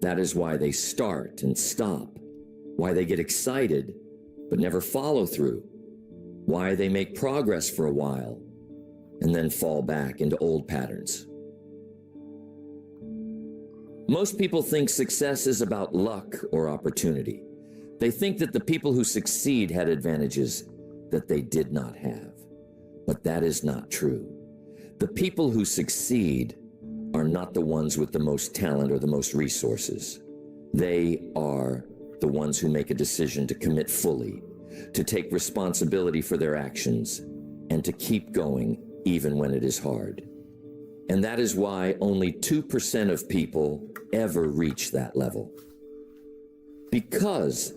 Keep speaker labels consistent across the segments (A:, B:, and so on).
A: That is why they start and stop, why they get excited but never follow through, why they make progress for a while and then fall back into old patterns. Most people think success is about luck or opportunity. They think that the people who succeed had advantages that they did not have. But that is not true. The people who succeed are not the ones with the most talent or the most resources. They are the ones who make a decision to commit fully, to take responsibility for their actions, and to keep going even when it is hard. And that is why only 2% of people ever reach that level. Because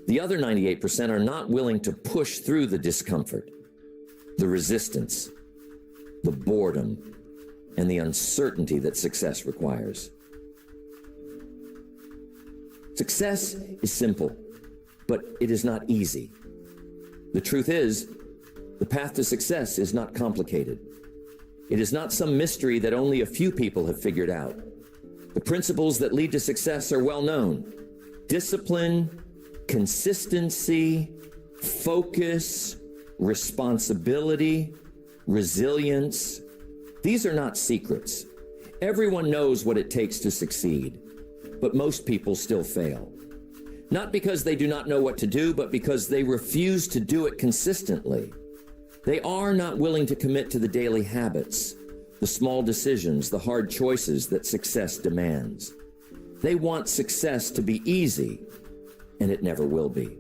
A: the other 98% are not willing to push through the discomfort, the resistance, the boredom, and the uncertainty that success requires. Success is simple, but it is not easy. The truth is, the path to success is not complicated. It is not some mystery that only a few people have figured out. The principles that lead to success are well known. Discipline, consistency, focus, responsibility, resilience. These are not secrets. Everyone knows what it takes to succeed, but most people still fail. Not because they do not know what to do, but because they refuse to do it consistently. They are not willing to commit to the daily habits, the small decisions, the hard choices that success demands. They want success to be easy, and it never will be.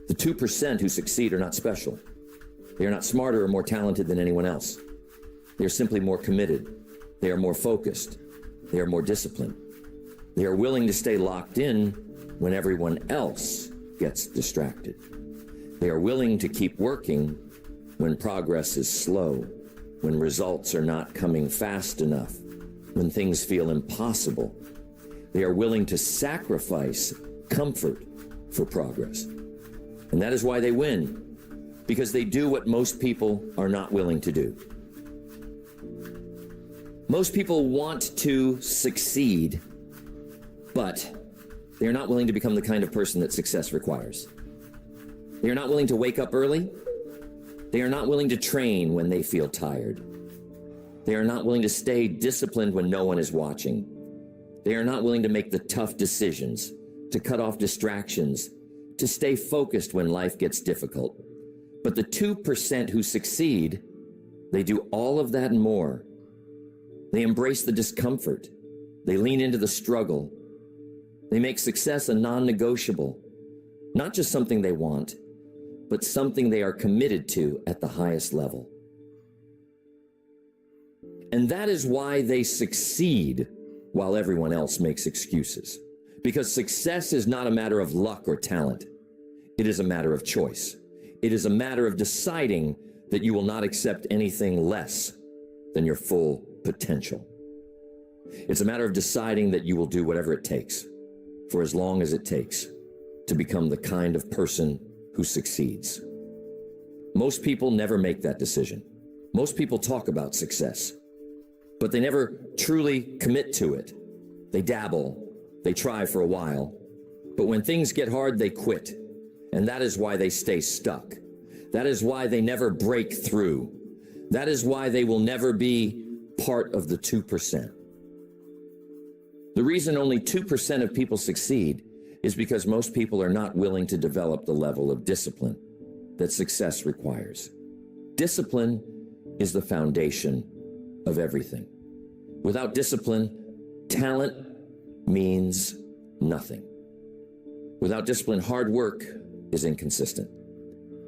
A: The 2% who succeed are not special. They are not smarter or more talented than anyone else. They are simply more committed. They are more focused. They are more disciplined. They are willing to stay locked in when everyone else gets distracted. They are willing to keep working when progress is slow, when results are not coming fast enough, when things feel impossible. They are willing to sacrifice comfort for progress. And that is why they win, because they do what most people are not willing to do. Most people want to succeed, but they are not willing to become the kind of person that success requires. They are not willing to wake up early. They are not willing to train when they feel tired. They are not willing to stay disciplined when no one is watching. They are not willing to make the tough decisions, to cut off distractions, to stay focused when life gets difficult. But the 2% who succeed, they do all of that and more. They embrace the discomfort. They lean into the struggle. They make success a non-negotiable, not just something they want, but something they are committed to at the highest level. And that is why they succeed while everyone else makes excuses. Because success is not a matter of luck or talent. It is a matter of choice. It is a matter of deciding that you will not accept anything less than your full potential. It's a matter of deciding that you will do whatever it takes, for as long as it takes, to become the kind of person who succeeds. Most people never make that decision. Most people talk about success, but they never truly commit to it. They dabble, they try for a while, but when things get hard, they quit. And that is why they stay stuck. That is why they never break through. That is why they will never be part of the 2%. The reason only 2% of people succeed is because most people are not willing to develop the level of discipline that success requires. Discipline is the foundation of everything. Without discipline, talent means nothing. Without discipline, hard work is inconsistent.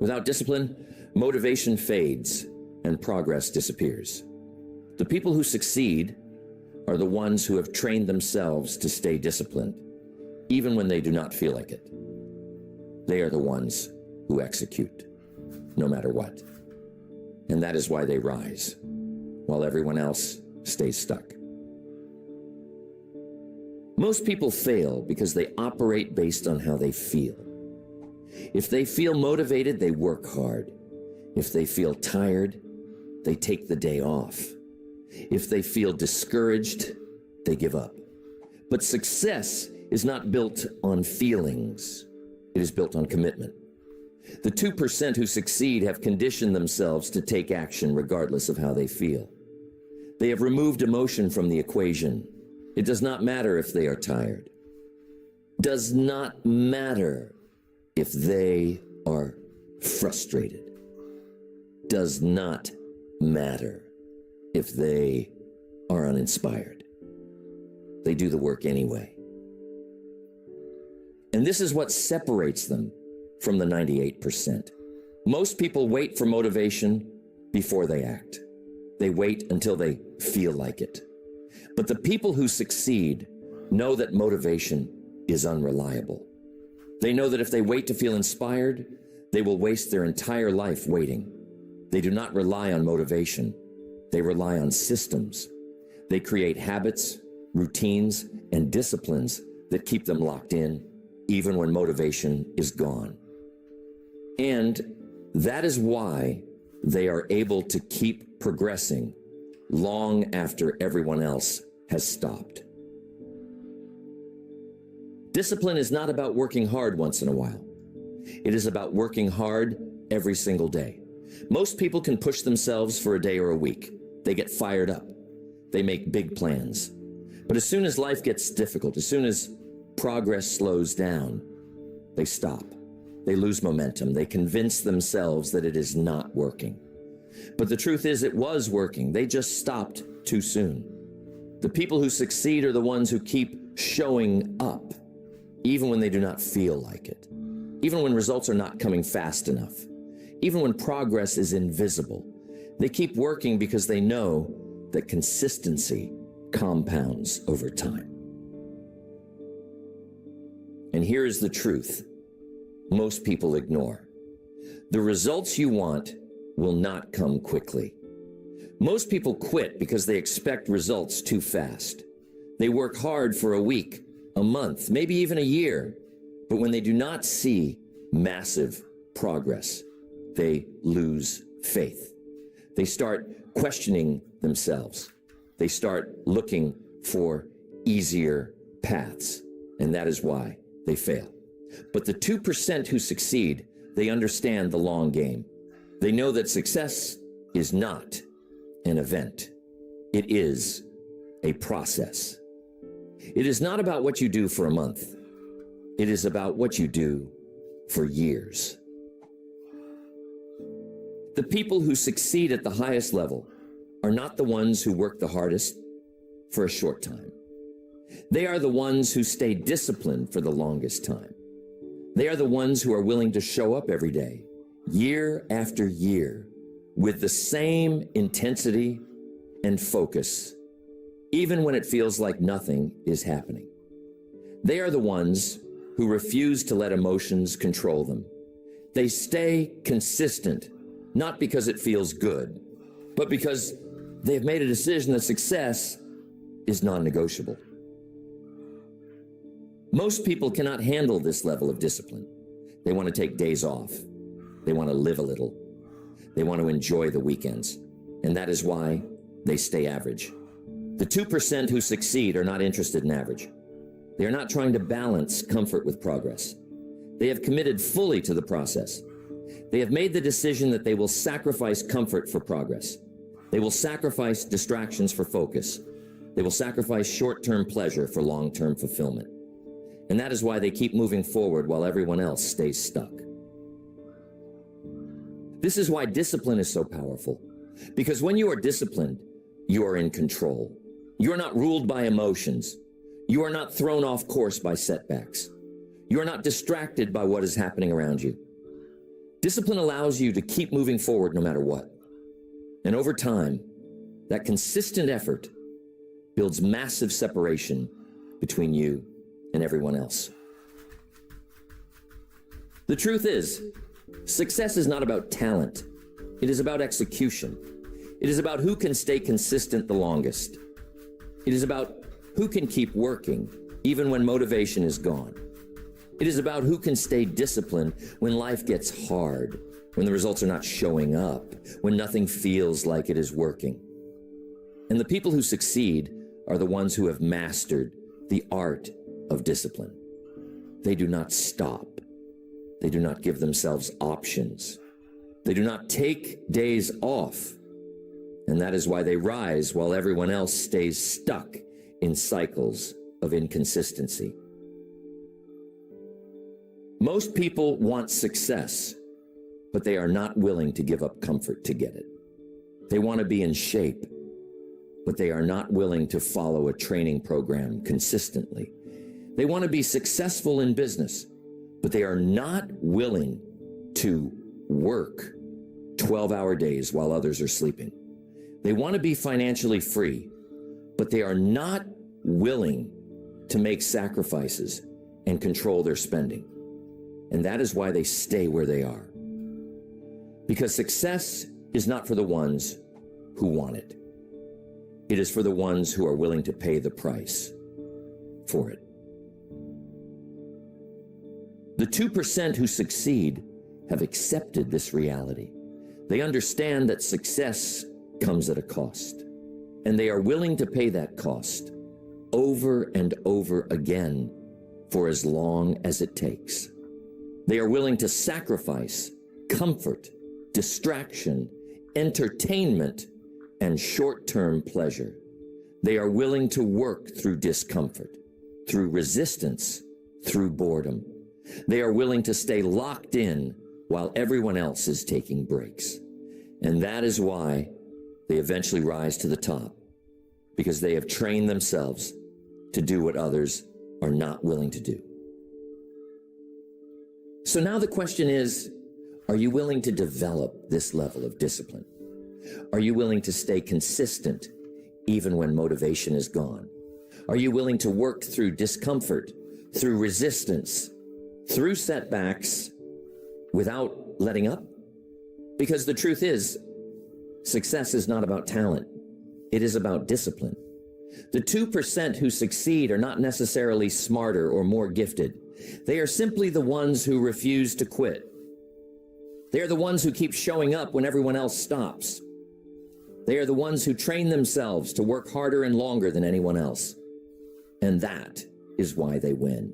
A: Without discipline, motivation fades and progress disappears. The people who succeed are the ones who have trained themselves to stay disciplined, even when they do not feel like it. They are the ones who execute, no matter what. And that is why they rise, while everyone else stays stuck. Most people fail because they operate based on how they feel. If they feel motivated, they work hard. If they feel tired, they take the day off. If they feel discouraged, they give up. But success is not built on feelings. It is built on commitment. The 2% who succeed have conditioned themselves to take action regardless of how they feel. They have removed emotion from the equation. It does not matter if they are tired. Does not matter if they are frustrated. Does not matter if they are uninspired. They do the work anyway. And this is what separates them from the 98%. Most people wait for motivation before they act. They wait until they feel like it. But the people who succeed know that motivation is unreliable. They know that if they wait to feel inspired, they will waste their entire life waiting. They do not rely on motivation. They rely on systems. They create habits, routines, and disciplines that keep them locked in, even when motivation is gone. And that is why they are able to keep progressing long after everyone else has stopped. Discipline is not about working hard once in a while. It is about working hard every single day. Most people can push themselves for a day or a week. They get fired up. They make big plans. But as soon as life gets difficult, as soon as progress slows down, they stop. They lose momentum. They convince themselves that it is not working. But the truth is, it was working. They just stopped too soon. The people who succeed are the ones who keep showing up, even when they do not feel like it, even when results are not coming fast enough, even when progress is invisible. They keep working because they know that consistency compounds over time. And here is the truth most people ignore. The results you want will not come quickly. Most people quit because they expect results too fast. They work hard for a week, a month, maybe even a year, but when they do not see massive progress, they lose faith. They start questioning themselves. They start looking for easier paths, and that is why they fail. But the 2% who succeed, they understand the long game. They know that success is not an event. It is a process. It is not about what you do for a month. It is about what you do for years. The people who succeed at the highest level are not the ones who work the hardest for a short time. They are the ones who stay disciplined for the longest time. They are the ones who are willing to show up every day, year after year, with the same intensity and focus, even when it feels like nothing is happening. They are the ones who refuse to let emotions control them. They stay consistent, not because it feels good, but because they have made a decision that success is non-negotiable. Most people cannot handle this level of discipline. They want to take days off. They want to live a little. They want to enjoy the weekends. And that is why they stay average. The 2% who succeed are not interested in average. They are not trying to balance comfort with progress. They have committed fully to the process. They have made the decision that they will sacrifice comfort for progress. They will sacrifice distractions for focus. They will sacrifice short-term pleasure for long-term fulfillment. And that is why they keep moving forward while everyone else stays stuck. This is why discipline is so powerful. Because when you are disciplined, you are in control. You are not ruled by emotions. You are not thrown off course by setbacks. You are not distracted by what is happening around you. Discipline allows you to keep moving forward no matter what. And over time, that consistent effort builds massive separation between you and everyone else. The truth is, success is not about talent. It is about execution. It is about who can stay consistent the longest. It is about who can keep working even when motivation is gone. It is about who can stay disciplined when life gets hard, when the results are not showing up, when nothing feels like it is working. And the people who succeed are the ones who have mastered the art of discipline. They do not stop. They do not give themselves options. They do not take days off. And that is why they rise while everyone else stays stuck in cycles of inconsistency. Most people want success, but they are not willing to give up comfort to get it. They want to be in shape, but they are not willing to follow a training program consistently. They want to be successful in business, but they are not willing to work 12-hour days while others are sleeping. They want to be financially free, but they are not willing to make sacrifices and control their spending. And that is why they stay where they are. Because success is not for the ones who want it. It is for the ones who are willing to pay the price for it. The 2% who succeed have accepted this reality. They understand that success comes at a cost, and they are willing to pay that cost over and over again for as long as it takes. They are willing to sacrifice comfort, distraction, entertainment, and short-term pleasure. They are willing to work through discomfort, through resistance, through boredom. They are willing to stay locked in while everyone else is taking breaks. And that is why they eventually rise to the top, because they have trained themselves to do what others are not willing to do. So now the question is, are you willing to develop this level of discipline? Are you willing to stay consistent even when motivation is gone? Are you willing to work through discomfort, through resistance, through setbacks without letting up? Because the truth is, success is not about talent. It is about discipline. The 2% who succeed are not necessarily smarter or more gifted. They are simply the ones who refuse to quit. They are the ones who keep showing up when everyone else stops. They are the ones who train themselves to work harder and longer than anyone else. And that is why they win.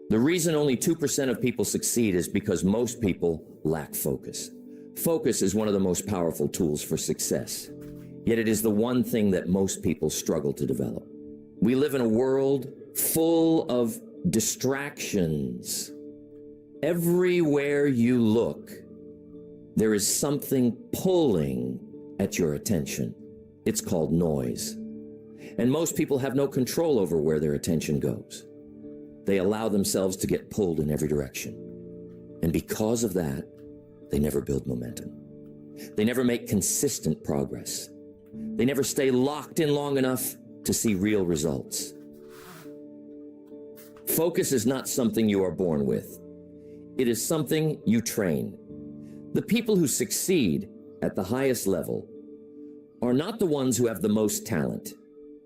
A: The reason only 2% of people succeed is because most people lack focus. Focus is one of the most powerful tools for success, yet it is the one thing that most people struggle to develop. We live in a world full of distractions. Everywhere you look, there is something pulling at your attention. It's called noise. And most people have no control over where their attention goes. They allow themselves to get pulled in every direction. And because of that, they never build momentum. They never make consistent progress. They never stay locked in long enough to see real results. Focus is not something you are born with. It is something you train. The people who succeed at the highest level are not the ones who have the most talent.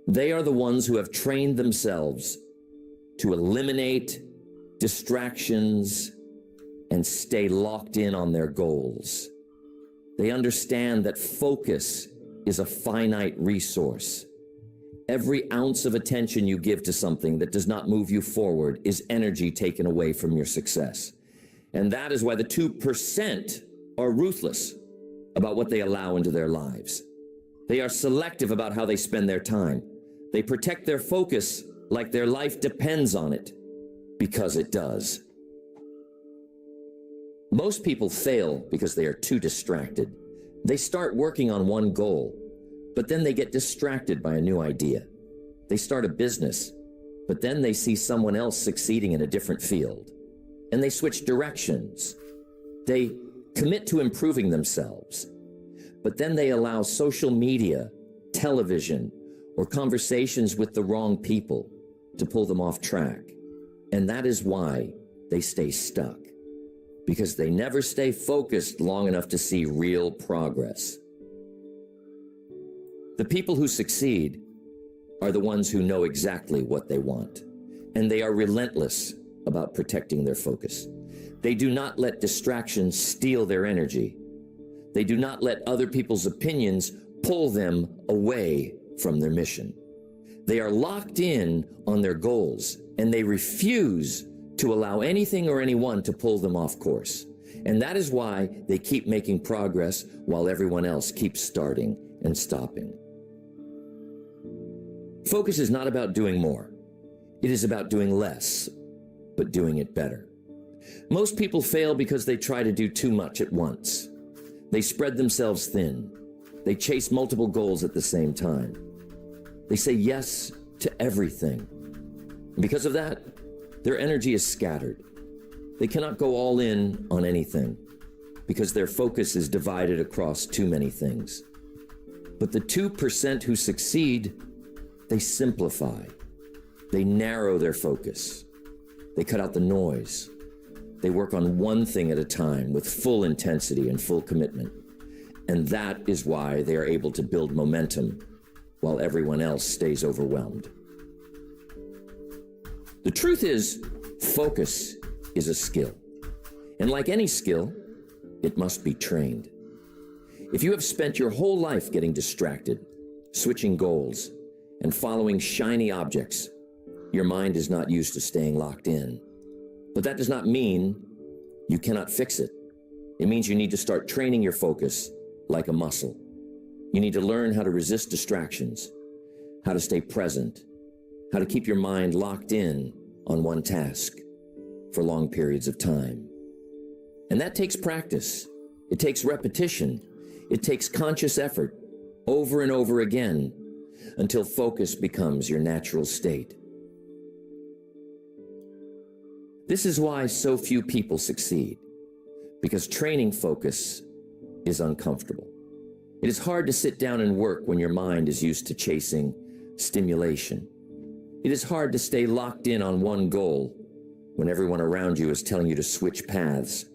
A: They are the ones who have trained themselves to eliminate distractions and stay locked in on their goals. They understand that focus is a finite resource. Every ounce of attention you give to something that does not move you forward is energy taken away from your success. And that is why the 2% are ruthless about what they allow into their lives. They are selective about how they spend their time. They protect their focus like their life depends on it, because it does. Most people fail because they are too distracted. They start working on one goal, but then they get distracted by a new idea. They start a business, but then they see someone else succeeding in a different field, and they switch directions. They commit to improving themselves, but then they allow social media, television, or conversations with the wrong people to pull them off track. And that is why they stay stuck, because they never stay focused long enough to see real progress. The people who succeed are the ones who know exactly what they want, and they are relentless about protecting their focus. They do not let distractions steal their energy. They do not let other people's opinions pull them away from their mission. They are locked in on their goals, and they refuse to allow anything or anyone to pull them off course. And that is why they keep making progress while everyone else keeps starting and stopping. Focus is not about doing more. It is about doing less, but doing it better. Most people fail because they try to do too much at once. They spread themselves thin. They chase multiple goals at the same time. They say yes to everything. And because of that, their energy is scattered. They cannot go all in on anything because their focus is divided across too many things. But the 2% who succeed, they simplify. They narrow their focus. They cut out the noise. They work on one thing at a time with full intensity and full commitment. And that is why they are able to build momentum while everyone else stays overwhelmed. The truth is, focus is a skill. And like any skill, it must be trained. If you have spent your whole life getting distracted, switching goals, and following shiny objects, your mind is not used to staying locked in. But that does not mean you cannot fix it. It means you need to start training your focus like a muscle. You need to learn how to resist distractions, how to stay present, how to keep your mind locked in on one task for long periods of time. And that takes practice. It takes repetition. It takes conscious effort over and over again until focus becomes your natural state. This is why so few people succeed, because training focus is uncomfortable. It is hard to sit down and work when your mind is used to chasing stimulation. It is hard to stay locked in on one goal when everyone around you is telling you to switch paths.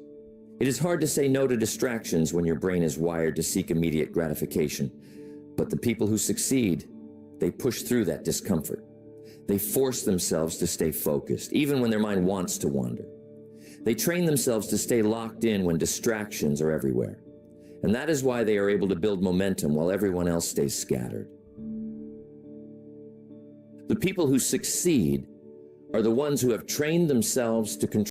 A: It is hard to say no to distractions when your brain is wired to seek immediate gratification. But the people who succeed, they push through that discomfort. They force themselves to stay focused, even when their mind wants to wander. They train themselves to stay locked in when distractions are everywhere. And that is why they are able to build momentum while everyone else stays scattered. The people who succeed are the ones who have trained themselves to control